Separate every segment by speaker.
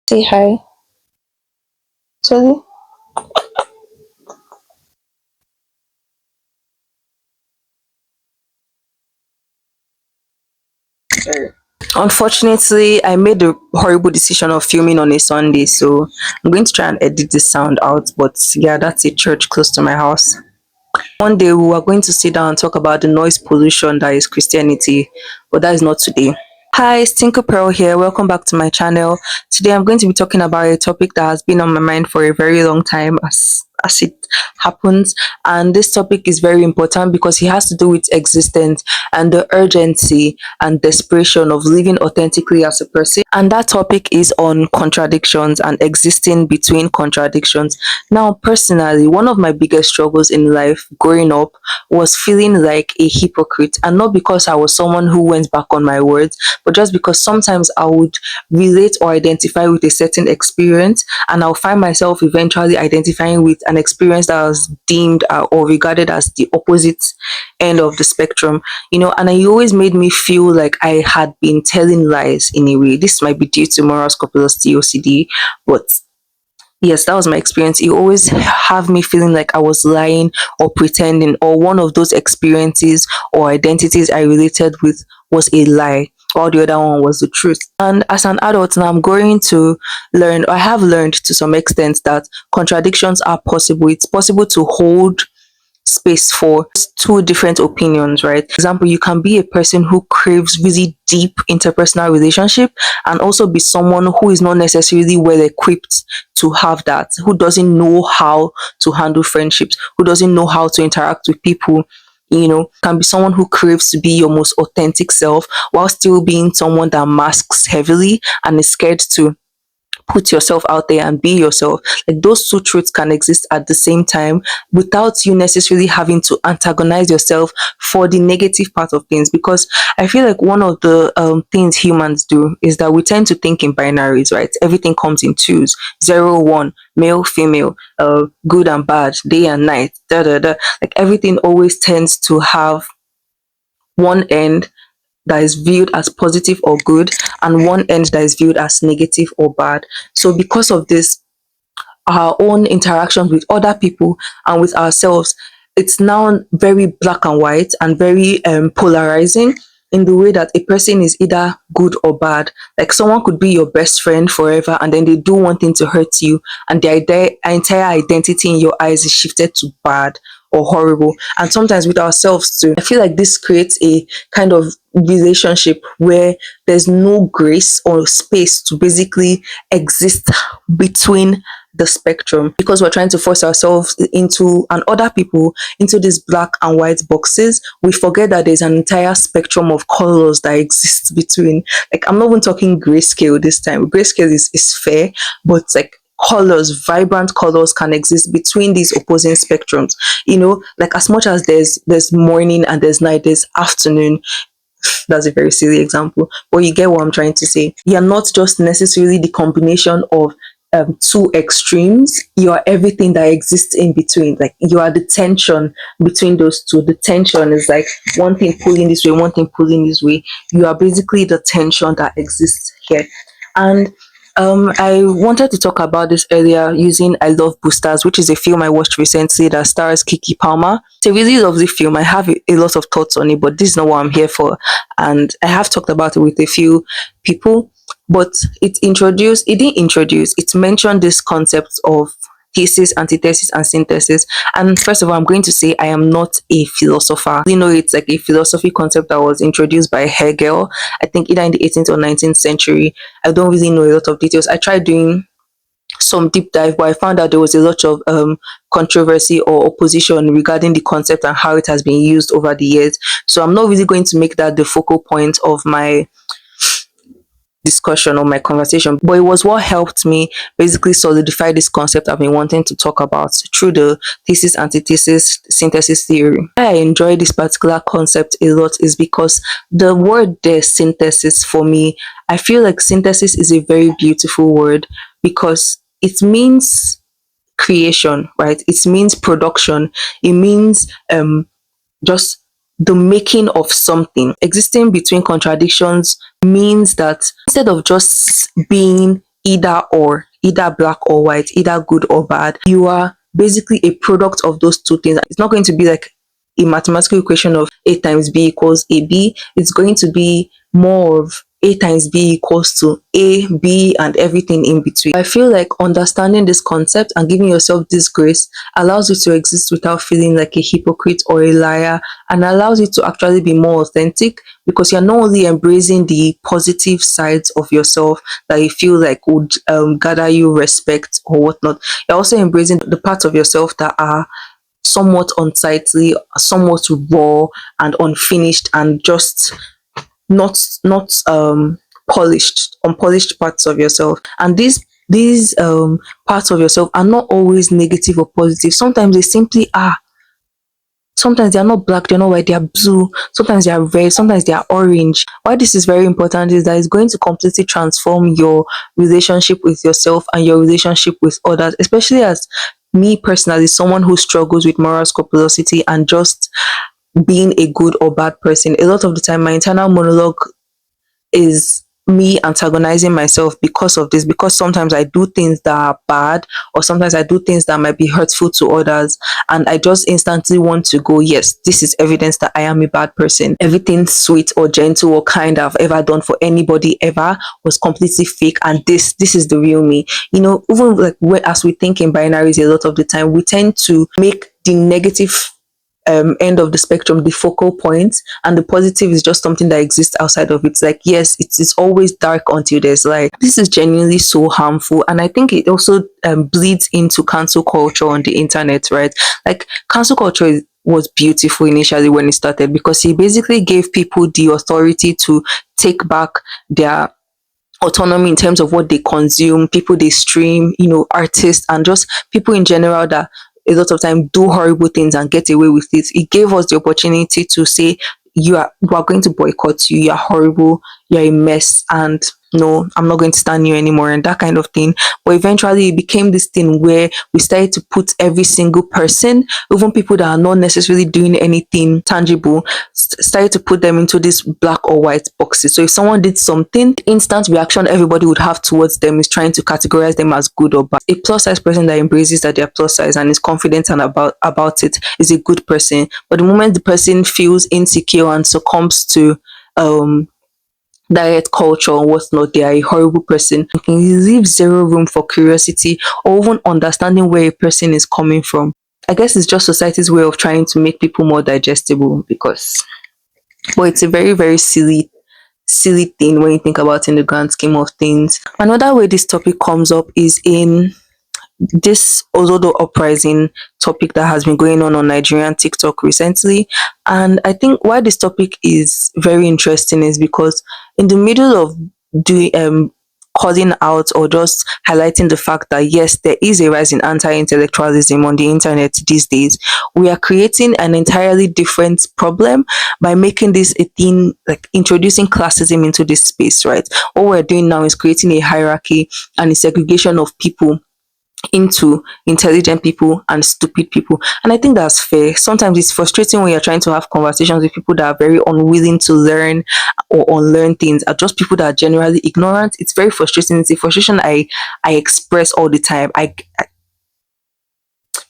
Speaker 1: Say hi. Sorry. Unfortunately, I made the horrible decision of filming on a Sunday, so I'm going to try and edit this sound out. But yeah, that's a church close to my house. One day we are going to sit down and talk about the noise pollution that is Christianity, but that is not today. Hi, Stinker Pearl here. Welcome back to my channel. Today I'm going to be talking about a topic that has been on my mind for a very long time as it happens. And this topic is very important because it has to do with existence and the urgency and desperation of living authentically as a person. And that topic is on contradictions and existing between contradictions. Now, personally, one of my biggest struggles in life growing up was feeling like a hypocrite, and not because I was someone who went back on my words, but just because sometimes I would relate or identify with a certain experience, and I'll find myself eventually identifying with an experience that was deemed or regarded as the opposite end of the spectrum, and it always made me feel like I had been telling lies in a way. This might be due to moral scrupulosity, OCD, but yes, that was my experience. It always have me feeling like I was lying or pretending, or one of those experiences or identities I related with was a lie, while the other one was the truth. And as an adult now, I'm going to learn, I have learned to some extent that contradictions are possible. It's possible to hold space for two different opinions, right? For example, you can be a person who craves really deep interpersonal relationship and also be someone who is not necessarily well equipped to have that, who doesn't know how to handle friendships, who doesn't know how to interact with people. Can be someone who craves to be your most authentic self while still being someone that masks heavily and is scared to put yourself out there and be yourself. Like, those two truths can exist at the same time without you necessarily having to antagonize yourself for the negative part of things. Because I feel like one of the things humans do is that we tend to think in binaries, right? Everything comes in twos: zero, one, male, female, good and bad, day and night, da da da. Like, everything always tends to have one end that is viewed as positive or good, and one end that is viewed as negative or bad. So because of this, our own interactions with other people and with ourselves, it's now very black and white and very polarizing, in the way that a person is either good or bad. Like, someone could be your best friend forever and then they do one thing to hurt you, and their entire identity in your eyes is shifted to bad or horrible. And sometimes with ourselves too, I feel like this creates a kind of relationship where there's no grace or space to basically exist between the spectrum, because we're trying to force ourselves into, and other people into, these black and white boxes. We forget that there's an entire spectrum of colors that exists between. Like, I'm not even talking grayscale this time. Grayscale is fair, but like, colors, vibrant colors can exist between these opposing spectrums. Like, as much as there's morning and there's night, there's afternoon. That's a very silly example, but you get what I'm trying to say. You're not just necessarily the combination of two extremes. You are everything that exists in between. Like, you are the tension between those two. The tension is like one thing pulling this way, one thing pulling this way. You are basically the tension that exists here. And I wanted to talk about this earlier using I Love Boosters, which is a film I watched recently that stars Kiki Palmer. It's a really lovely film. I have a lot of thoughts on it, but this is not what I'm here for. And I have talked about it with a few people, but it mentioned this concept of thesis, antithesis, and synthesis. And first of all, I'm going to say I am not a philosopher. It's like a philosophy concept that was introduced by Hegel, I think either in the 18th or 19th century. I don't really know a lot of details. I tried doing some deep dive, but I found out there was a lot of controversy or opposition regarding the concept and how it has been used over the years. So I'm not really going to make that the focal point of my discussion or my conversation, but it was what helped me basically solidify this concept I've been wanting to talk about through the thesis, antithesis, synthesis theory. Why I enjoy this particular concept a lot is because the word there, synthesis, for me, I feel like synthesis is a very beautiful word because it means creation, right? It means production. It means just the making of something. Existing between contradictions means that instead of just being either black or white, either good or bad. You are basically a product of those two things. It's not going to be like a mathematical equation of A times B equals AB. It's going to be more of A times B equals to A, B, and everything in between. I feel like understanding this concept and giving yourself this grace allows you to exist without feeling like a hypocrite or a liar, and allows you to actually be more authentic, because you're not only embracing the positive sides of yourself that you feel like would gather you respect or whatnot. You're also embracing the parts of yourself that are somewhat unsightly, somewhat raw and unfinished, and just not polished, unpolished parts of yourself. And these parts of yourself are not always negative or positive. Sometimes they simply are. Sometimes they are not black, they're not white, they are blue, sometimes they are red, sometimes they are orange. Why this is very important is that it's going to completely transform your relationship with yourself and your relationship with others, especially as me personally, someone who struggles with moral scrupulosity and just being a good or bad person. A lot of the time, my internal monologue is me antagonizing myself because of this, because sometimes I do things that are bad, or sometimes I do things that might be hurtful to others, and I just instantly want to go, yes, this is evidence that I am a bad person. Everything sweet or gentle or kind I've ever done for anybody ever was completely fake, and this is the real me. Even like as we think in binaries, a lot of the time we tend to make the negative end of the spectrum the focal point, and the positive is just something that exists outside of it. It's like, yes, it's always dark until there's light. This is genuinely so harmful, and I think it also bleeds into cancel culture on the internet, right? Like, cancel culture was beautiful initially when it started, because it basically gave people the authority to take back their autonomy in terms of what they consume, people they stream, artists, and just people in general that a lot of time do horrible things and get away with it. It gave us the opportunity to say, we are going to boycott you, you're horrible, you're a mess, and no, I'm not going to stand you anymore, and that kind of thing. But eventually it became this thing where we started to put every single person, even people that are not necessarily doing anything tangible, started to put them into these black or white boxes. So if someone did something, the instant reaction everybody would have towards them is trying to categorize them as good or bad. A plus size person that embraces that they're plus size and is confident and about it is a good person. But the moment the person feels insecure and succumbs to diet culture or whatnot, they are a horrible person. It can leave zero room for curiosity or even understanding where a person is coming from. I guess it's just society's way of trying to make people more digestible, because, but it's a very, very silly thing when you think about it in the grand scheme of things. Another way this topic comes up is in this olodo uprising topic that has been going on Nigerian TikTok recently. And I think why this topic is very interesting is because in the middle of doing calling out or just highlighting the fact that yes, there is a rise in anti-intellectualism on the internet these days, we are creating an entirely different problem by making this a thing, like introducing classism into this space, right? What we're doing now is creating a hierarchy and a segregation of people into intelligent people and stupid people. And I think that's fair. Sometimes it's frustrating when you're trying to have conversations with people that are very unwilling to learn or unlearn things, are just people that are generally ignorant. It's very frustrating. It's a frustration I express all the time.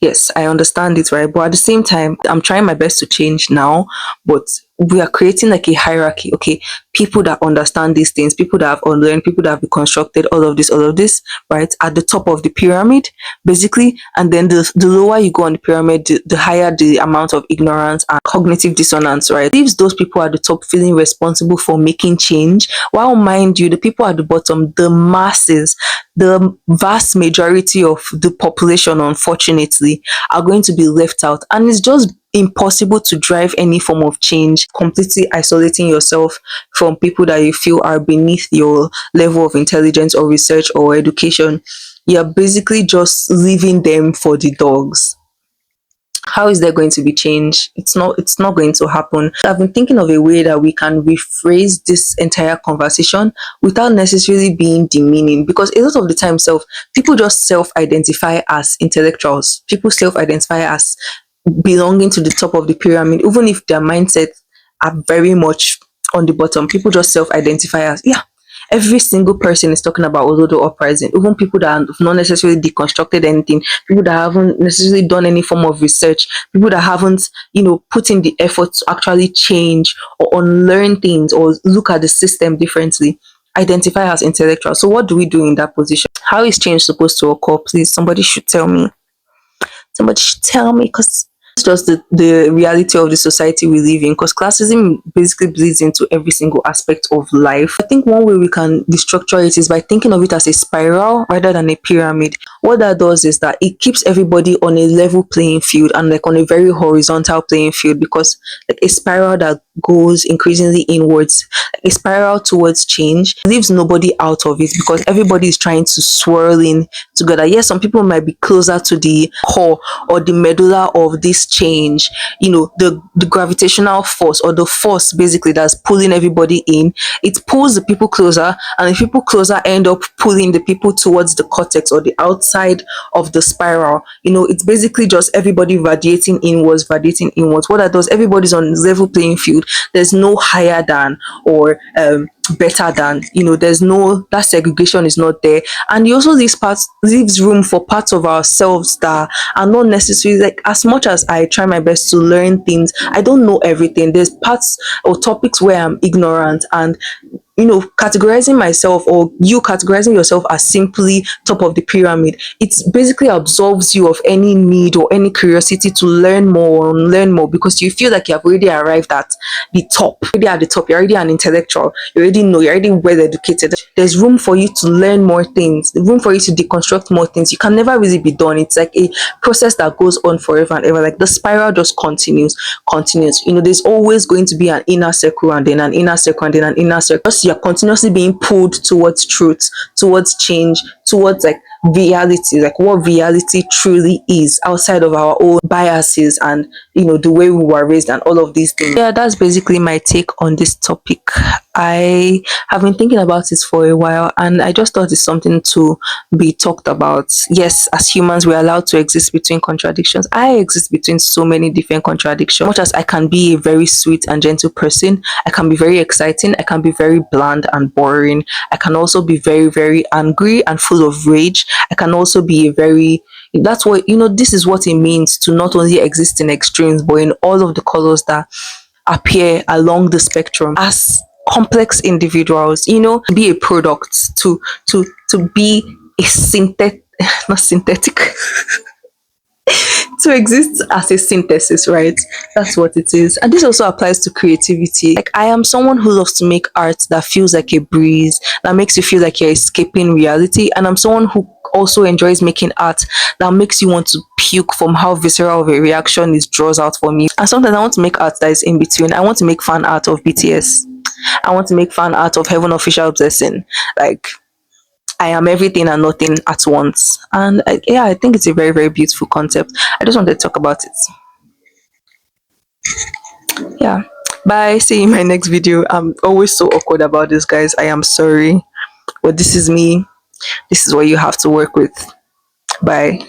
Speaker 1: Yes, I understand it, right? But at the same time, I'm trying my best to change now. But we are creating like a hierarchy. Okay, people that understand these things, people that have unlearned, people that have constructed all of this, right? At the top of the pyramid, basically. And then the lower you go on the pyramid, the higher the amount of ignorance and cognitive dissonance, right? Leaves those people at the top feeling responsible for making change. While, mind you, the people at the bottom, the masses, the vast majority of the population, unfortunately, are going to be left out. And it's just impossible to drive any form of change completely isolating yourself from people that you feel are beneath your level of intelligence or research or education. You're basically just leaving them for the dogs. How is there going to be change? It's not going to happen. I've been thinking of a way that we can rephrase this entire conversation without necessarily being demeaning, because a lot of the time people just self-identify as intellectuals, people self-identify as belonging to the top of the pyramid, even if their mindset are very much on the bottom. People just self-identify as, yeah, Every single person is talking about olodo uprising, even people that have not necessarily deconstructed anything, people that haven't necessarily done any form of research, people that haven't, put in the effort to actually change or unlearn things or look at the system differently, identify as intellectual. So what do we do in that position? How is change supposed to occur? Please, somebody should tell me. Somebody should tell me, because it's just the reality of the society we live in, because classism basically bleeds into every single aspect of life. I think one way we can restructure it is by thinking of it as a spiral rather than a pyramid. What that does is that it keeps everybody on a level playing field and like on a very horizontal playing field, because like a spiral that goes increasingly inwards, like a spiral towards change, leaves nobody out of it because everybody is trying to swirl in together. Yes, some people might be closer to the core or the medulla of this change, the gravitational force, or the force basically that's pulling everybody in. It pulls the people closer, and the people closer end up pulling the people towards the cortex or the outside of the spiral. It's basically just everybody radiating inwards, radiating inwards. What that does, everybody's on level playing field. There's no higher than or better than. There's no, that segregation is not there. And it also leaves room for parts of ourselves that are not necessarily, like, as much as I try my best to learn things, I don't know everything. There's parts or topics where I'm ignorant, and categorizing myself, or you categorizing yourself as simply top of the pyramid, it basically absolves you of any need or any curiosity to learn more and learn more, because you feel like you have already arrived at the top. Already at the top, you're already an intellectual, you already know, you're already well educated. There's room for you to learn more things, room for you to deconstruct more things. You can never really be done. It's like a process that goes on forever and ever. Like the spiral just continues. There's always going to be an inner circle, and then an inner circle, and then an inner circle. You're continuously being pulled towards truth, towards change, towards like reality, like what reality truly is outside of our own biases and the way we were raised and all of these things. Yeah, that's basically my take on this topic. I have been thinking about it for a while, and I just thought it's something to be talked about. Yes, as humans, we're allowed to exist between contradictions. I exist between so many different contradictions. Much as I can be a very sweet and gentle person, I can be very exciting, I can be very bland and boring. I can also be very, very angry and full of rage. I can also be a very, that's what, this is what it means to not only exist in extremes, but in all of the colors that appear along the spectrum as complex individuals. Be a product, to be a synthetic, not synthetic, to exist as a synthesis, right? That's what it is. And this also applies to creativity. Like, I am someone who loves to make art that feels like a breeze, that makes you feel like you're escaping reality. And I'm someone who also enjoys making art that makes you want to puke from how visceral of a reaction it draws out for me. And sometimes I want to make art that is in between. I want to make fan art of BTS. I want to make fan art of Heaven Official Blessing. Like, I am everything and nothing at once. And yeah, I think it's a very, very beautiful concept. I just wanted to talk about it. Yeah. Bye. See you in my next video. I'm always so awkward about this, guys. I am sorry. But this is me. This is what you have to work with. Bye.